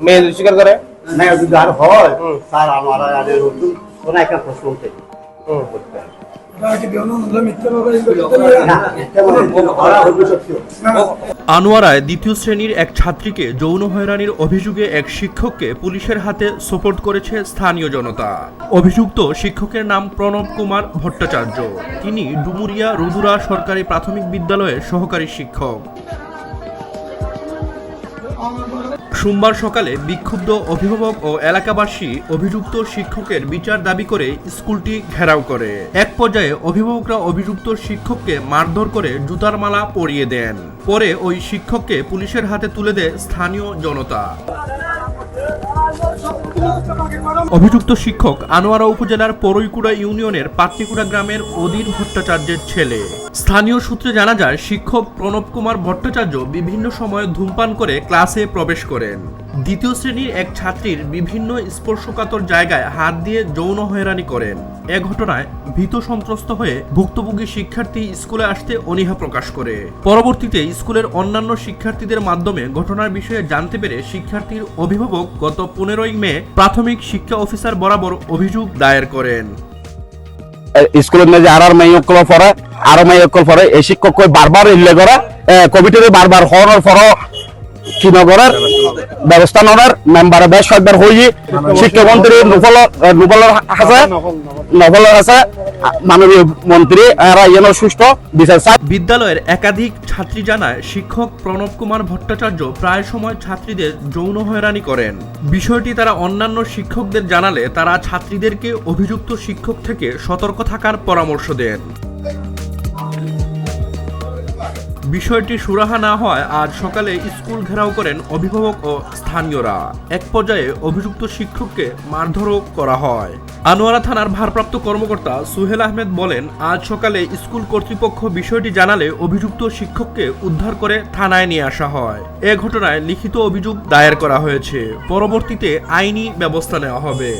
মেয়ে স্বীকার করে না যদি আর হয় স্যার আমার আগে নতুন কোনো একটা প্রশ্ন উঠে আনোয়ারায় দ্বিতীয় শ্রেণীর এক ছাত্রীকে যৌন হয়রানির অভিযোগে এক শিক্ষককে পুলিশের হাতে সোপর্দ করেছে স্থানীয় জনতা। অভিযুক্ত শিক্ষকের নাম প্রণব কুমার ভট্টাচার্য। তিনি ডুমুরিয়া রুদুরা সরকারি প্রাথমিক বিদ্যালয়ের সহকারী শিক্ষক। সোমবার সকালে বিক্ষুব্ধ অভিভাবক ও এলাকাবাসী অভিযুক্ত শিক্ষকের বিচার দাবি করে স্কুলটি ঘেরাও করে। এক পর্যায়ে অভিভাবকরা অভিযুক্ত শিক্ষককে মারধর করে জুতার মালা পরিয়ে দেন। পরে ওই শিক্ষককে পুলিশের হাতে তুলে দেয় স্থানীয় জনতা। অভিযুক্ত শিক্ষক আনোয়ারা উপজেলার পরইকুড়া ইউনিয়নের পাটনিকুড়া গ্রামের অধীর ভট্টাচার্যের ছেলে। স্থানীয় সূত্রে জানা যায়, শিক্ষক প্রণব কুমার ভট্টাচার্য বিভিন্ন সময় ধূমপান করে ক্লাসে প্রবেশ করেন। দ্বিতীয় শ্রেণীর এক ছাত্রীর বিভিন্ন স্পর্শকাতর জায়গায় হাত দিয়ে যৌন হয়রানি করেন। এ ঘটনায় ভীত সন্ত্রস্ত হয়ে ভুক্তভোগী শিক্ষার্থী স্কুলে আসতে অনীহা প্রকাশ করে। পরবর্তীতে স্কুলের অন্যান্য শিক্ষার্থীদের মাধ্যমে ঘটনার বিষয়ে জানতে পেরে শিক্ষার্থীর অভিভাবক গত 15 মে প্রাথমিক শিক্ষা অফিসার বরাবর অভিযোগ দায়ের করেন। স্কুলের মধ্যে আর মেয়ে পরে এই শিক্ষক বারবার উল্লেখ করে কমিটিতে বারবার হওয়ার পরও কি নগরের ব্যবস্থা নগর মেম্বারে বেশ কয়েকবার হয়ে শিক্ষামন্ত্রী নভল আছে মাননীয় মন্ত্রী সুষ্ঠু বিচার। বিদ্যালয়ের একাধিক ছাত্রী জানায়, শিক্ষক প্রণব কুমার ভট্টাচার্য প্রায় সময় ছাত্রীদের যৌন হয়রানি করেন। বিষয়টি তারা অন্যান্য শিক্ষকদের জানালে তারা ছাত্রীদেরকে অভিযুক্ত শিক্ষক থেকে সতর্ক থাকার পরামর্শ দেন। বিষয়টি সুরাহা না হয় আজ সকালে স্কুল ঘেরাও করেন অভিভাবক ও স্থানীয়রা। এক পর্যায়ে অভিযুক্ত শিক্ষককে মারধরও করা হয়। আনোয়ারা থানার ভারপ্রাপ্ত কর্মকর্তা সুহেল আহমেদ বলেন, আজ সকালে স্কুল কর্তৃপক্ষ বিষয়টি জানালে অভিযুক্ত শিক্ষককে উদ্ধার করে থানায় নিয়ে আসা হয়। এ ঘটনায় লিখিত অভিযোগ দায়ের করা হয়েছে। পরবর্তীতে আইনি ব্যবস্থা নেওয়া হবে।